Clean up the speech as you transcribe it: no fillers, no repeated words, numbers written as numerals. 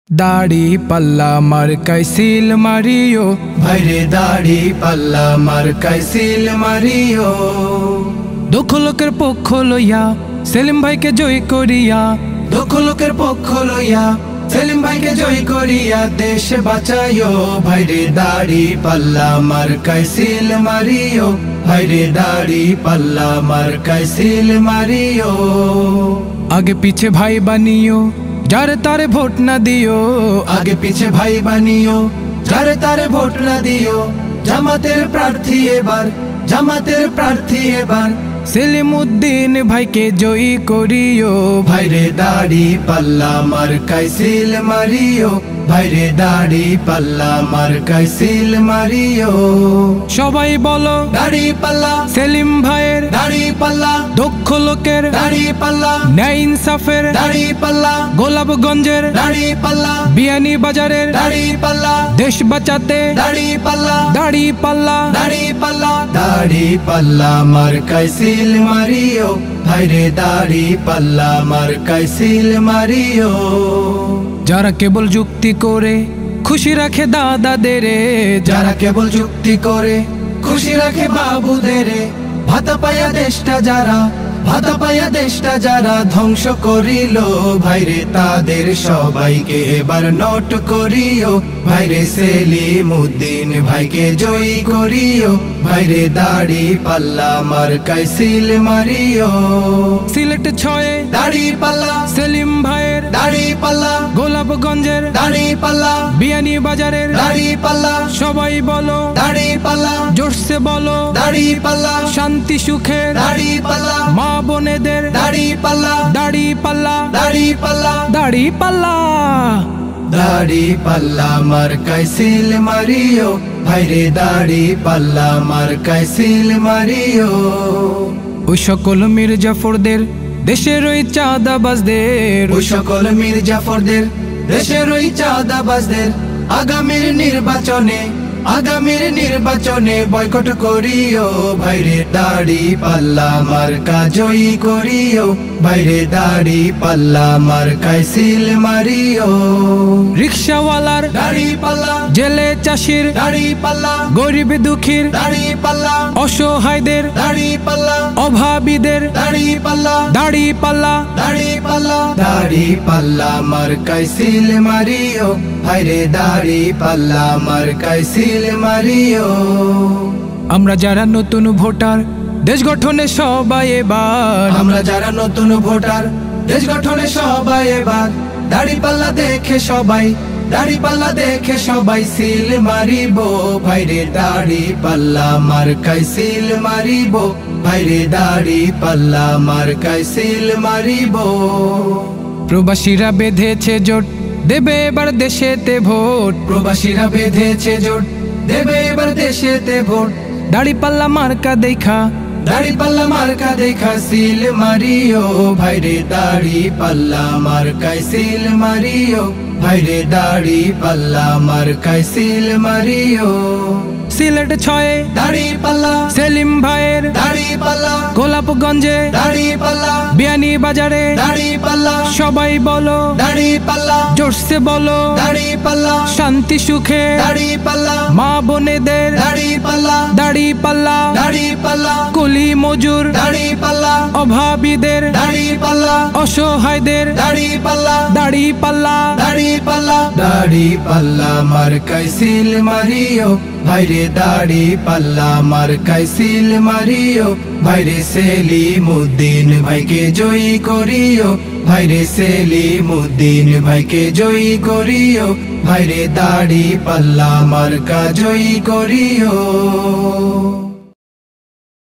দাড়ি পাল্লা মার্কায় সিল মারিও, ভাইরে দাড়ি পাল্লা মার্কায় সিল মারিও। দুঃখ লোকের পক্ষ লইয়া সেলিম ভাইকে জয় করিয়া, দুঃখ লোকের পক্ষ লইয়া সেলিম ভাইকে জয় করিয়া দেশ বাঁচাইও। ভাইরে দাড়ি পাল্লা মার্কায় সিল মারিও, ভাইরে দাড়ি পাল্লা মার্কায় সিল মারিও। আগে পিছে ভাই বানিও যারে তারে ভোট না দিও, আগে পিছে ভাই বানিও যারে তারে ভোট না দিও। জামাতের প্রার্থী এবার, জামাতের প্রার্থী এবার সেলিম উদ্দিন ভাইকে জয়ী করিও। ভাইরে দাড়ি পাল্লা মার্কায় সিল মারিও, ভাইরে দাড়ি পাল্লা মার্কায় সিল মারিও। সবাই বলো দাড়ি পাল্লা সেলিম ভাইয়ের, দাড়ি পাল্লা দক্ষ লোকের, দাড়ি পাল্লা ন্যায় ইনসাফের, দাড়ি পাল্লা গোলাপগঞ্জের, দাড়ি পাল্লা বিয়ানী বাজারের, দাড়ি পাল্লা দেশ বাঁচাতে দাড়ি পাল্লা দাড়ি পাল্লা। দাড়ি পাল্লা দাড়ি পাল্লা মার্কায় সিল মারিও, ভাইরে দাড়ি পাল্লা মার্কায় সিল মারিও। যারা কেবল যুক্তি করে খুশি রাখে দাদাদের, যারা কেবল যুক্তি করে খুশি রাখে বাবুদের, ভাতা পায়া দেশটা যারা, ভাতা পায়া দেশটা যারা ধ্বংস করিল, ভাইরে তাদের সবাইকে এবার নোট করিও। ভাইরে সেলিম উদ্দিন ভাইকে জয়ী করিও, ভাইরে দাড়ি পাল্লা মার্কায় সিল মারিও। সিলেট 6 দাড়ি পাল্লা সেলিম ভাইয়ের, দাড়ি পাল্লা গোলাপগঞ্জের, দাড়ি পাল্লা বিয়ানী বাজারের, দাড়ি পাল্লা সবাই বলো দাড়ি পাল্লা জোরসে বলো, দাড়ি পাল্লা শান্তি সুখের, দাড়ি পাল্লা মা বোনেদের, দাড়ি পাল্লা দাড়ি পাল্লা, দাড়ি পাল্লা দাড়ি পাল্লা। দাড়ি পাল্লা মার্কায় সিল মারিও, ভাইরে দাড়ি পাল্লা মার্কায় সিল মারিও। ওই সকল মির্জাফরদের, দেশের ওই চাঁদাবাজদের, ওই সকল মির্জাফরদের, দেশের ওই চাঁদাবাজদের আগামীর নির্বাচনে, আগামীর নির্বাচনে বয়কট করিও। ভাইরে দাড়ি পাল্লা মার্কা জয়ী করিও, ভাইরে দাড়ি পাল্লা মার্কায় সিল মারিও। রিক্সাওয়ালার, দাড়ি পাল্লা জেলে চাষির, দাড়ি পাল্লা গরিব দুঃখীর, দাড়ি পাল্লা অসহায়দের, দাড়ি পাল্লা অভাবীদের, দাড়ি পাল্লা দাড়ি পাল্লা। দাড়ি পাল্লা দাড়ি পাল্লা মার্কায় সিল মারিও, ভাইরে দাড়ি পাল্লা মার্কায় সিল মারিও। আমরা যারা নতুন ভোটার, দেশ গঠনে সবাই এবার, আমরা যারা নতুন ভোটার, দেশ গঠনে সবাই এবার দাড়ি পাল্লা দেখে সবাই, দাড়ি পাল্লা দেখে সবাই সিল মারিব। ভাইরে দাড়ি পাল্লা মার্কায় সিল মারিব, ভাইরে দাড়ি পাল্লা মার্কায় সিল মারিব। প্রবাসীরা বেঁধেছে জোট, দেবে এবার দেশেতে ভোট, প্রবাসীরা বেঁধেছে জোট, দেবে এবার দেশেতে ভোট। দাড়ি পাল্লা মার্কা দেখা, দাড়ি পাল্লা মার্কা দেখা সিল মারিও, ভাইরে দাড়ি পাল্লা মার্কায় সিল মারিও, ভাইরে দাড়ি পাল্লা মার্কায় সিল মারিও। সিলেট 6 দাড়ি পাল্লা সেলিম ভাইয়ের, দাড়ি পাল্লা গোলাপগঞ্জে, দাড়ি পাল্লা বিয়ানী বাজারে, দাড়ি পাল্লা সবাই বলো দাড়ি পাল্লা জোরসে বলো, দাড়ি পাল্লা শান্তি সুখে, দাড়ি পাল্লা মা বোনেদের, দাড়ি পাল্লা দাড়ি পাল্লা, দাড়ি পাল্লা কুলি মজুর, দাড়ি পাল্লা অভাবীদের, দাড়ি পাল্লা অসহায়দের, দাড়ি পাল্লা দাড়ি পাল্লা। দাড়ি পাল্লা দাড়ি পাল্লা মার্কায় সিল মারিও, ভাইরে দাড়ি পাল্লা মার্কায় সিল মারিও। ভাইরে সেলিম উদ্দিন ভাইকে জয়ী করিও, ভাইরে সেলিম উদ্দিন ভাইকে জয়ী করিও, ভাইরে দাড়ি পাল্লা মার্কা জয়ী করিও।